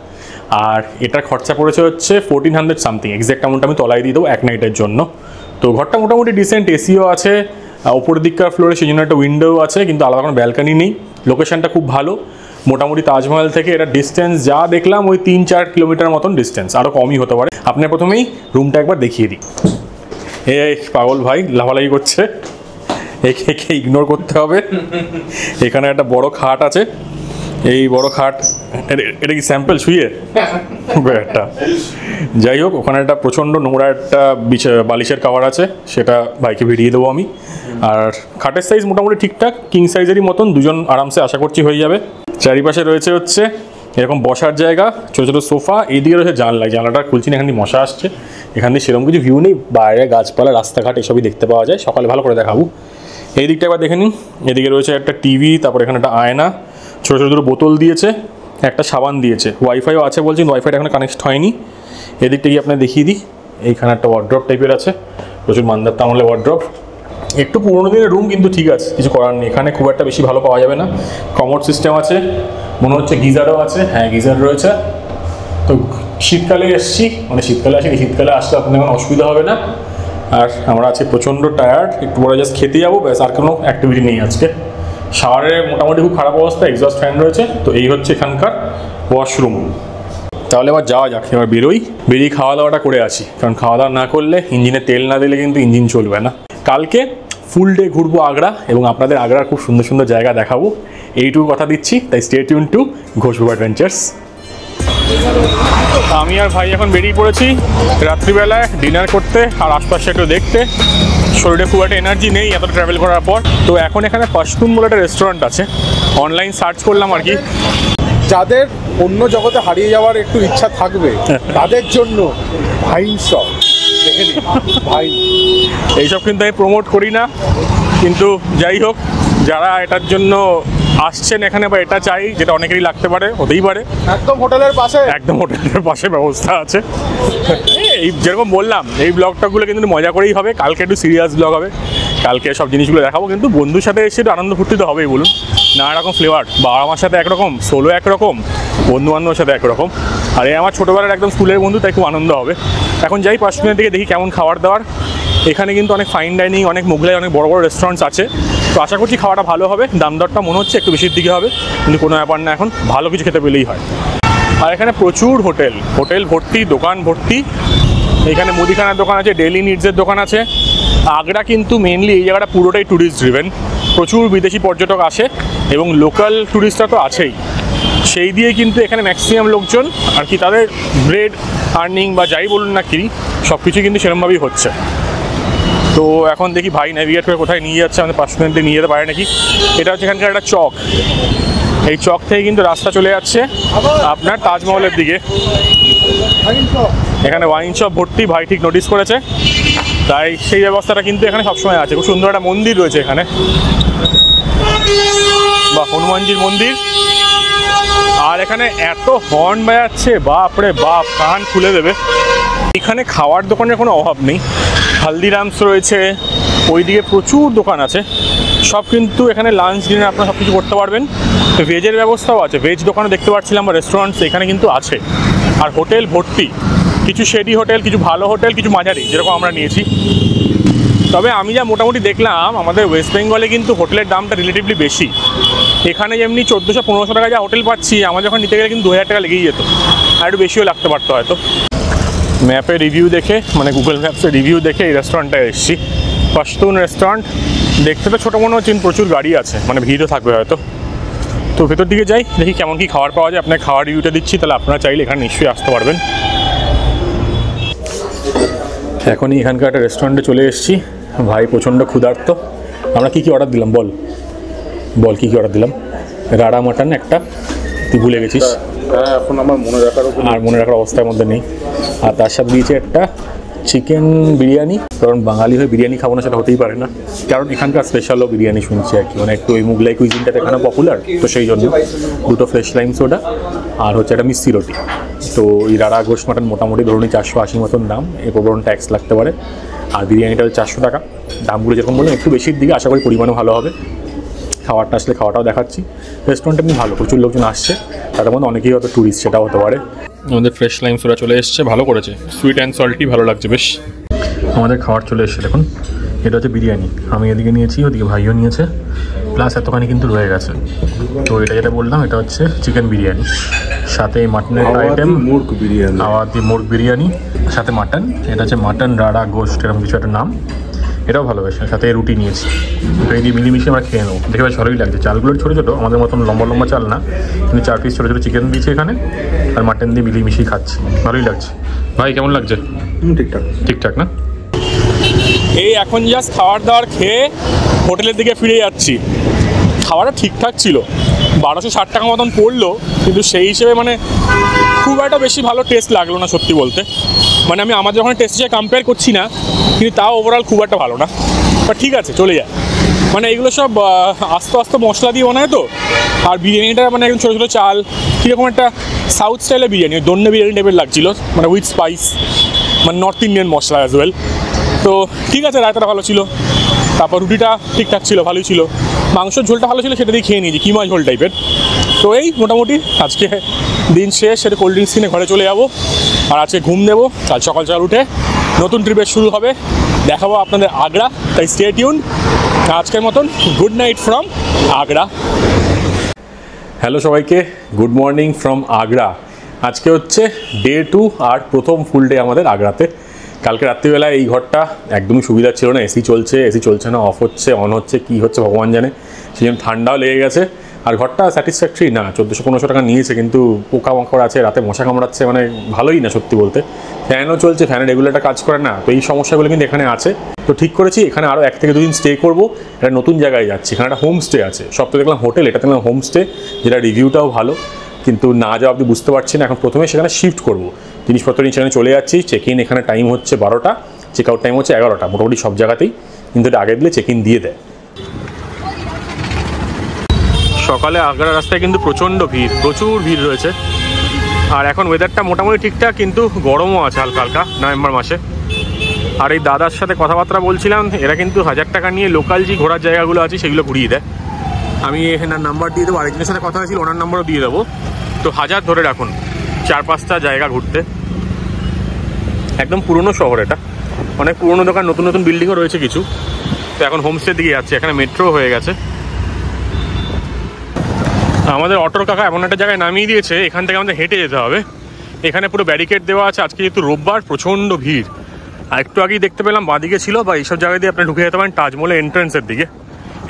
আর এটার খরচা পড়েছে হচ্ছে 1400 সামথিং, এক্স্যাক্ট অ্যামাউন্ট আমি তলায় দিয়ে দেবো এক নাইটের জন্য। তো ঘরটা মোটামুটি ডিসেন্ট, এসিও আছে, উপরের দিককার ফ্লোরে সেই জন্য একটা উইন্ডো আছে, কিন্তু আলাদা কোনো ব্যালকানি নেই। লোকেশনটা খুব ভালো, মোটামুটি তাজমহল থেকে এটা ডিস্টেন্স যা দেখলাম ওই 3-4 কিলোমিটার মতন ডিস্টেন্স, আরও কমই হতে পারে। আপনার প্রথমেই রুমটা একবার দেখিয়ে দিই। এই পাগল ভাই লাফালাফি করছে, একে ইগনোর করতে হবে। এখানে একটা বড় খাট আছে, এই বড় খাট, এটা কি স্যাম্পল শুয়ে একটা, যাই হোক ওখানে একটা প্রচণ্ড নোংরা একটা বালিশের কাভার আছে, সেটা ভাইকে ভিড়িয়ে দেবো আমি। আর খাটের সাইজ মোটামুটি ঠিকঠাক, কিং সাইজেরই মতন, দুজন আরামসে আশা করছি হয়ে যাবে। চারিপাশে রয়েছে হচ্ছে এরকম বসার জায়গা, ছোটো ছোটো সোফা, এইদিকে রয়েছে জানলা, জানলাটা খুলছি না, এখান দিয়ে মশা আসছে। এখান দিয়ে সেরকম কিছু ভিউ নেই, বাইরে গাছপালা, রাস্তাঘাট এসবই দেখতে পাওয়া যায়। সকালে ভালো করে দেখাবো। এই দিকটা একবার দেখে নিন, এদিকে রয়েছে একটা টিভি, তারপর এখানে একটা আয়না, ছোটো ছোটো দুটো বোতল দিয়েছে, একটা সাবান দিয়েছে, ওয়াইফাইও আছে বলছেন, ওয়াইফাইটা এখনো কানেক্ট হয়নি। এদিকটা গিয়ে আপনার দেখিয়ে দিই, এইখানে একটা ওয়ার্ড্রপ টাইপের আছে, প্রচুর মান্দার তামলে ওয়ার্ড্রপ। একটু পুরোনো দিনের রুম কিন্তু ঠিক আছে, কিছু করার নেই। এখানে খুব একটা বেশি ভালো পাওয়া যাবে না। কমোড সিস্টেম আছে, মনে হচ্ছে গিজারও আছে, হ্যাঁ গিজার রয়েছে। তো শীতকালে এসছি, মানে শীতকালে আসেনি, শীতকালে আসলে আপনাদের কোনো অসুবিধা হবে না। আর আমরা আজকে প্রচণ্ড টায়ার্ড, একটু পরে জাস্ট খেতে যাবো, ব্যাস আর কোনো অ্যাক্টিভিটি নেই আজকে। শাওয়ারে মোটামুটি খুব খারাপ অবস্থা, এক্সস্ট ফ্যান রয়েছে। তো এই হচ্ছে এখানকার ওয়াশরুম। তাহলে এবার যাওয়া যাক, এবার বেরিয়ে খাওয়া দাওয়াটা করে আসি, কারণ খাওয়া দাওয়া না করলে, ইঞ্জিনে তেল না দিলে কিন্তু ইঞ্জিন চলবে না। কালকে ফুল ডে ঘুরবো আগ্রা, এবং আপনাদের আগ্রার খুব সুন্দর সুন্দর জায়গা দেখাবো, এইটুকু কথা দিচ্ছি। তাই স্টে টিউন টু ঘোষবাবু অ্যাডভেঞ্চার্স। আমি আর ভাই এখন বেরিয়ে পড়েছি রাত্রিবেলায় ডিনার করতে, আর আশপাশে একটু দেখতে। শরীরে খুব একটা এনার্জি নেই এত ট্রাভেল করার পর। তো এখন এখানে পাশতুন বলে একটা রেস্টুরেন্ট আছে, অনলাইন সার্চ করলাম আর কি। যাদের অন্য জগতে হারিয়ে যাওয়ার একটু ইচ্ছা থাকবে তাদের জন্য ভাইন শপ, দেখে নিন ভাই। এইসব কিন্তু আমি প্রমোট করি না, কিন্তু যাই হোক, যারা এটার জন্য আসছেন এখানে বা এটা চাই, যেটা অনেকেরই লাগতে পারে, হতেই পারে। একদম হোটেলের পাশে, একদম হোটেলের পাশে ব্যবস্থা আছে। এই যেরকম বললাম, এই ব্লগটাগুলো কিন্তু মজা করেই হবে, কালকে একটু সিরিয়াস ব্লগ হবে, কালকে সব জিনিসগুলো দেখাবো। কিন্তু বন্ধুর সাথে এসে একটু আনন্দ ফুর্তি তো হবেই, বলুন। নানা রকম ফ্লেভার, বাবা মার সাথে একরকম, সোলো একরকম, বন্ধু বান্ধবের সাথে একরকম। আর এই আমার ছোটোবেলার একদম স্কুলের বন্ধু, তাই খুব আনন্দ হবে। এখন যাই পাঁচজনের দিকে, দেখি কেমন খাবার দাবার। এখানে কিন্তু অনেক ফাইন ডাইনিং, অনেক মোগলাই, অনেক বড় বড় রেস্টুরেন্টস আছে। তো আশা করছি খাওয়াটা ভালো হবে। দাম দরটা মনে হচ্ছে একটু বেশির দিকে হবে, কিন্তু কোনো ব্যাপার না, এখন ভালো কিছু খেতে পেলেই হয়। আর এখানে প্রচুর হোটেল ভর্তি, দোকান ভর্তি। এখানে মুদিখানার দোকান আছে, ডেইলি নিডসের দোকান আছে। আগ্রা কিন্তু মেনলি এই জায়গাটা পুরোটাই ট্যুরিস্ট ড্রিভেন, প্রচুর বিদেশি পর্যটক আসে, এবং লোকাল ট্যুরিস্টরা তো আছেই। সেই দিয়ে কিন্তু এখানে ম্যাক্সিমাম লোকজন আর কি তাদের ব্রেড আর্নিং বা যাই বলুন না কি, সব কিছু কিন্তু সেরকমভাবেই হচ্ছে। তো এখন দেখি ভাই নেভিগেট করে কোথায় নিয়ে যাচ্ছে, আমাদের 5 মিনিটে নিয়ে যেতে পারে নাকি। এটা হচ্ছে এখানকার একটা চক, এই চক থেকে কিন্তু রাস্তা চলে যাচ্ছে আপনার তাজমহলের দিকে। এখানে ওয়াইন শপ ভর্তি, ভাই ঠিক নোটিস করেছে, তাই সেই ব্যবস্থাটা কিন্তু এখানে সবসময় আছে। খুব সুন্দর একটা মন্দির রয়েছে এখানে, বা হনুমানজির মন্দির। আর এখানে এত হর্ন বাজাচ্ছে, বাপ রে বাপ, কান খুলে দেবে। এখানে খাওয়ার দোকানের কোনো অভাব নেই, হালদিরামস রয়েছে, ওইদিকে প্রচুর দোকান আছে, সব কিন্তু এখানে লাঞ্চ ডিনার আপনারা সব কিছু করতে পারবেন। ভেজের ব্যবস্থাও আছে, ভেজ দোকানে দেখতে পাচ্ছিলাম, বা রেস্টুরেন্টস এখানে কিন্তু আছে। আর হোটেল ভর্তি, কিছু শেডি হোটেল, কিছু ভালো হোটেল, কিছু মাঝারি, যেরকম আমরা নিয়েছি। তবে আমি যা মোটামুটি দেখলাম, আমাদের ওয়েস্ট বেঙ্গলে কিন্তু হোটেলের দামটা রিলেটিভলি বেশি। এখানে যেমনি 1400-1500 টাকা যা হোটেল পাচ্ছি, আমার যখন নিতে গেলে কিন্তু 2000 টাকা লেগেই যেত, আর একটু বেশিও লাগতে পারতো হয়তো। ম্যাপে রিভিউ দেখে, মানে গুগল ম্যাপসে রিভিউ দেখে এই রেস্টুরেন্টটায় এসেছি। পাশতুন রেস্টুরেন্ট, দেখতে তো ছোটো মনে হচ্ছে, প্রচুর গাড়ি আছে, মানে ভিড়ও থাকবে হয়তো। তো ভেতর দিকে যাই, দেখি কেমন কী খাবার পাওয়া যায়। আপনার খাওয়ার রিভিউটা দিচ্ছি, তাহলে আপনারা চাইলে এখানে নিশ্চয়ই আসতে পারবেন। এখনই এখানকার একটা রেস্টুরেন্টে চলে এসেছি, ভাই প্রচণ্ড ক্ষুধার্ত। আমরা কী অর্ডার দিলাম বল কী অর্ডার দিলাম? রাড়া মাটন একটা, তুই ভুলে গেছিস। হ্যাঁ, এখন আমার মনে রাখার অবস্থার মধ্যে নেই। আর তার সাথে দিয়েছে একটা চিকেন বিরিয়ানি, কারণ বাঙালি হয়ে বিরিয়ানি খাবো না সেটা হতেই পারে না, কারণ এখানকার স্পেশালও বিরিয়ানি শুনছি আর কি, মানে একটু ওই মুগলাই কুইজিনটাতে এখানে পপুলার, তো সেই জন্য 2টো ফ্রেশ লাইম সোডা, আর হচ্ছে একটা মিষ্টি রুটি। তো এই রাড়া গোশ মাটন মোটামুটি ধরুন 480 মতন দাম, এরপর বরং ট্যাক্স লাগতে পারে। আর বিরিয়ানিটা 400 টাকা। দামগুলো যেরকম বললাম একটু বেশির দিকে, আশা করি পরিমাণও ভালো হবে। খাবারটা আসলে খাওয়াটাও দেখাচ্ছি। রেস্টুরেন্ট এমনি ভালো, প্রচুর লোকজন আসছে, তাদের মধ্যে অনেকেই হয়তো ট্যুরিস্ট, সেটাও হতে পারে। আমাদের ফ্রেশ লাইম সোডা চলে এসছে, ভালো করেছে, সুইট অ্যান্ড সল্টি, ভালো লাগছে বেশ। আমাদের খাবার চলে এসছে দেখুন, এটা হচ্ছে বিরিয়ানি, আমি এদিকে নিয়েছি, ওদিকে ভাইও নিয়েছে, প্লাস এতখানি কিন্তু রয়ে গেছে। তো এটা যেটা বললাম, এটা হচ্ছে চিকেন বিরিয়ানি, সাথে মাটনের আইটেম, মুরগ বিরিয়ানি, আওয়াতি মুরগ বিরিয়ানি, সাথে মাটন, এটা হচ্ছে মাটন রাড়া গোস্ট এরকম কিছু একটা নাম, এটাও ভালোবাসে, সাথে রুটি নিয়েছি। তো এই দিয়ে মিলিমিশে আমরা খেয়ে নেবো, দেখে বেশ ভালোই লাগছে। চালগুলো ছোটো ছোটো, আমাদের মতন লম্বা লম্বা চাল না, কিন্তু 4 পিস ছোটো ছোটো চিকেন দিয়েছে এখানে, আর মাটন দিয়ে মিলিমিশিয়ে খাচ্ছি, ভালোই লাগছে। ভাই কেমন লাগছে? ঠিকঠাক ঠিকঠাক না? এই এখন জাস্ট খাবার দাবার খেয়ে হোটেলের দিকে ফিরে যাচ্ছি। খাবারটা ঠিকঠাক ছিল, 1260 টাকা মতন পড়লো, কিন্তু সেই হিসেবে মানে খুব একটা বেশি ভালো টেস্ট লাগলো না সত্যি বলতে। মানে আমি আমাদের ওখানে টেস্টের সাথে কম্পেয়ার করছি না, কিন্তু তাও ওভারঅল খুব একটা ভালো না, বাট ঠিক আছে চলে যায়। মানে এগুলো সব আস্তে আস্তে মশলা দিয়ে বানায় তো, আর বিরিয়ানিটা মানে একদম ছোটো ছোটো চাল, কীরকম একটা সাউথ স্টাইলের বিরিয়ানি, দন্যে বিরিয়ানি টাইপের লাগছিলো, মানে উইথ স্পাইস, মানে নর্থ ইন্ডিয়ান মশলা অ্যাজ ওয়েল। তো ঠিক আছে, রায়তাটা ভালো ছিল, তারপর রুটিটা ঠিকঠাক ছিল, ভালোই ছিল, মাংসের ঝোলটা ভালো ছিল, সেটা দিয়ে খেয়ে নিয়েছি, কিমা ঝোল টাইপের। তো এই মোটামুটি আজকে দিন শেষ, সেটা কোল্ড ড্রিঙ্কস কিনে ঘরে চলে যাবো, আর আজকে ঘুম দেবো, কাল সকাল সকাল উঠে নতুন ট্রিপের শুরু হবে, দেখাবো আপনাদের আগ্রা। তাই স্টে টিউন। আজকের মতন good night from Agra. Hello সবাইকে, গুড মর্নিং ফ্রম আগ্রা। আজকে হচ্ছে ডে 2 আর প্রথম ফুল ডে আমাদের আগ্রাতে। কালকে রাত্রিবেলায় এই ঘরটা একদমই সুবিধা ছিল না, এসি চলছে না, অফ হচ্ছে, অন হচ্ছে, কী হচ্ছে ভগবান জানে, সেই জন্য ঠান্ডাও লেগে গেছে। আর ঘরটা স্যাটিসফ্যাক্টরি না, 1400-1500 টাকা নিয়েছে, কিন্তু পোকামাকড় আছে, রাতে মশা কামড়াচ্ছে, মানে ভালোই না সত্যি বলতে। ফ্যানও চলছে, ফ্যানের রেগুলেটর কাজ করে না, তো এই সমস্যাগুলো কিন্তু এখানে আছে। তো ঠিক করেছি এখানে আরও 1 থেকে 2 দিন স্টে করবো। এটা নতুন জায়গায় যাচ্ছি, এখানে একটা হোমস্টে আছে, সব তো দেখলাম হোটেল, এটা দেখলাম হোমস্টে, যেটা রিভিউটাও ভালো, কিন্তু না যাওয়া আপনি বুঝতে পারছি না। এখন প্রথমে সেখানে শিফট করবো, জিনিসপত্র নিয়ে সেখানে চলে যাচ্ছি। চেক ইন এখানে টাইম হচ্ছে 12টা, চেক আউট টাইম হচ্ছে 11টা, মোটামুটি সব জায়গাতেই, কিন্তু এটা আগে দিলে চেক ইন দিয়ে দেয়। সকালে আগ্রা রাস্তায় কিন্তু প্রচুর ভিড় রয়েছে, আর এখন ওয়েদারটা মোটামুটি ঠিকঠাক, কিন্তু গরমও আছে হালকা হালকা, নভেম্বর মাসে। আর এই দাদার সাথে কথাবার্তা বলছিলাম, এরা কিন্তু 1000 টাকা নিয়ে লোকাল যে ঘোরার জায়গাগুলো আছে সেগুলো ঘুরিয়ে দেয়। আমি এখানে নাম্বার দিয়ে দেবো, আরেকজনের সাথে কথা হয়েছিল, ওনার নাম্বারও দিয়ে দেবো। তো 1000 ধরে রাখুন, 4-5টা জায়গা ঘুরতে। একদম পুরনো শহর এটা, অনেক পুরনো দোকান, নতুন নতুন বিল্ডিংও রয়েছে কিছু। তো এখন হোমস্টের দিকে যাচ্ছে, এখানে মেট্রো হয়ে গেছে। আমাদের অটোর কাকা এমন একটা জায়গায় নামিয়ে দিয়েছে, এখান থেকে আমাদের হেঁটে যেতে হবে। এখানে পুরো ব্যারিকেড দেওয়া আছে, আজকে যেহেতু রোববার প্রচণ্ড ভিড়। আর একটু আগেই দেখতে পেলাম বাঁদিকে ছিল, বা এইসব জায়গায় দিয়ে আপনি ঢুকে যেতে পারেন তাজমহলের এন্ট্রান্সের দিকে।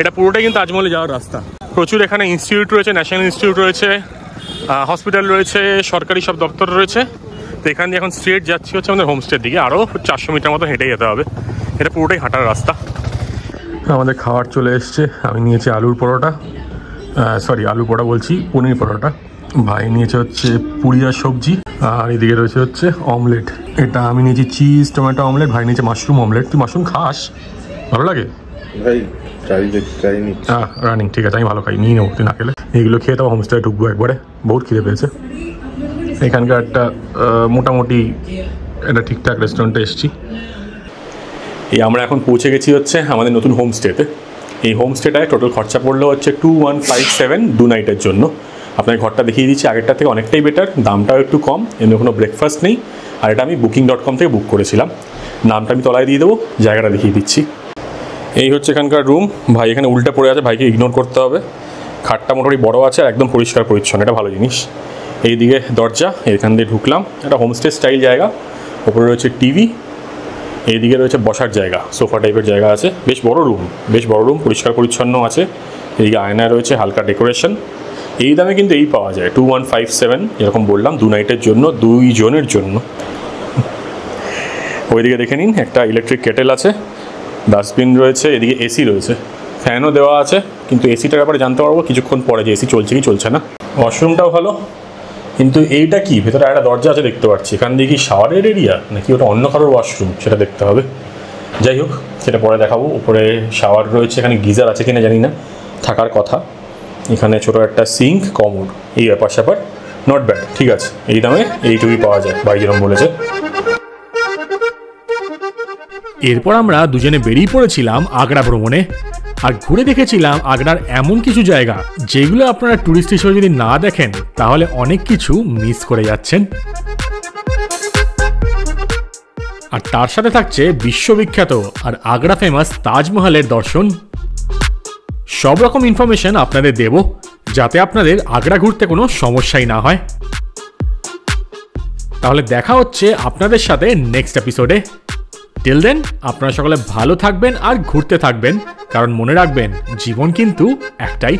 এটা পুরোটাই কিন্তু তাজমহলে যাওয়ার রাস্তা। প্রচুর এখানে ইনস্টিটিউট রয়েছে, ন্যাশনাল ইনস্টিটিউট রয়েছে, হসপিটাল রয়েছে, সরকারি সব দপ্তর রয়েছে। তো এখান দিয়ে এখন স্ট্রেট যাচ্ছি হচ্ছে আমাদের হোমস্টের দিকে, আরও 400 মিটার মতো হেঁটে যেতে হবে। এটা পুরোটাই হাঁটার রাস্তা। আমাদের খাবার চলে এসছে, আমি নিয়েছি আলুর পরোটা, আলু পরোটা বলছি, পনির পরোটা। ভাই নিয়েছে হচ্ছে পুরিয়া সবজি, আর এদিকে রয়েছে হচ্ছে অমলেট। এটা আমি নিয়েছি চিজ টমেটো অমলেট, ভাই নিয়েছে মাশরুম অমলেট। তুই মাশরুম খাস? ভালো লাগে ভাই, রানিং, ঠিক আছে, আমি ভালো খাই, নিয়ে নেবো, তুই না খেলে। এইগুলো খেয়ে তো হোমস্টে ঢুকবো একবারে, বহুত খিদে পেয়েছে। এখানকার একটা মোটামুটি একটা ঠিকঠাক রেস্টুরেন্টে এসেছি। এই আমরা এখন পৌঁছে গেছি হচ্ছে আমাদের নতুন হোমস্টেতে। এই হোমস্টেটায় টোটাল খরচা পড়লো হচ্ছে 2157 2 নাইটের জন্য। আপনার ঘরটা দেখিয়ে দিচ্ছি, আগেরটা থেকে অনেকটাই বেটার, দামটাও একটু কম, এমনি কোনো ব্রেকফাস্ট নেই। আর এটা আমি booking.com থেকে বুক করেছিলাম, নামটা আমি তলায় দিয়ে দেবো, জায়গাটা দেখিয়ে দিচ্ছি। এই হচ্ছে এখানকার রুম। ভাই এখানে উল্টা পড়ে আছে, ভাইকে ইগনোর করতে হবে। খাটটা মোটামুটি বড় আছে আর একদম পরিষ্কার পরিচ্ছন্ন, এটা ভালো জিনিস। এইদিকে দরজা, এখান দিয়ে ঢুকলাম, একটা হোমস্টে স্টাইল জায়গা। ওপরে রয়েছে টিভি, এইদিকে রয়েছে বসার জায়গা, সোফা টাইপের জায়গা আছে। বেশ বড় রুম, পরিষ্কার পরিচ্ছন্ন আছে। এদিকে আয়না রয়েছে, হালকা ডেকোরেশন। এই দামে কিন্তু এই পাওয়া যায় 2157, এরকম বললাম, 2 নাইটের জন্য, 2 জনের জন্য। ওইদিকে দেখে নিন, একটা ইলেকট্রিক কেটেল আছে, ডাস্টবিন রয়েছে, এদিকে এসি রয়েছে, ফ্যানও দেওয়া আছে। কিন্তু এসিটার ব্যাপারে জানতে পারবো কিছুক্ষণ পরে যে এসি চলছে কি চলছে না। ওয়াশরুমটাও ভালো, কিন্তু এইটা কি, ভেতরে একটা দরজা আছে দেখতে পাচ্ছি, এখান দিয়ে কি শাওয়ারের এরিয়া নাকি ওটা অন্য কারোর ওয়াশরুম সেটা দেখতে হবে। যাই হোক, সেটা পরে দেখাবো। উপরে শাওয়ার রয়েছে, এখানে গিজার আছে কিনা জানি না, থাকার কথা। এখানে ছোটো একটা সিঙ্ক, কমোড, এই ব্যাপার স্যাপার নট ব্যাড, ঠিক আছে। এই দামে এইটুকুই পাওয়া যায়, ভাই যেরকম বলেছে। এরপর আমরা দুজনে বেরিয়ে পড়েছিলাম আগ্রা ভ্রমণে। আর ঘুরে দেখেছিলাম আগ্রার এমন কিছু জায়গা যেগুলো আপনারা ট্যুরিস্ট হিসেবে যদি না দেখেন তাহলে অনেক কিছু মিস করে যাচ্ছেন। আর তার সাথে থাকছে বিশ্ববিখ্যাত আর আগ্রা ফেমাস তাজমহলের দর্শন। সব রকম ইনফরমেশন আপনাদের দেব যাতে আপনাদের আগ্রা ঘুরতে কোনো সমস্যাই না হয়। তাহলে দেখা হচ্ছে আপনাদের সাথে নেক্সট এপিসোডে। টিল দেন আপনারা সকলে ভালো থাকবেন আর ঘুরতে থাকবেন, কারণ মনে রাখবেন জীবন কিন্তু একটাই।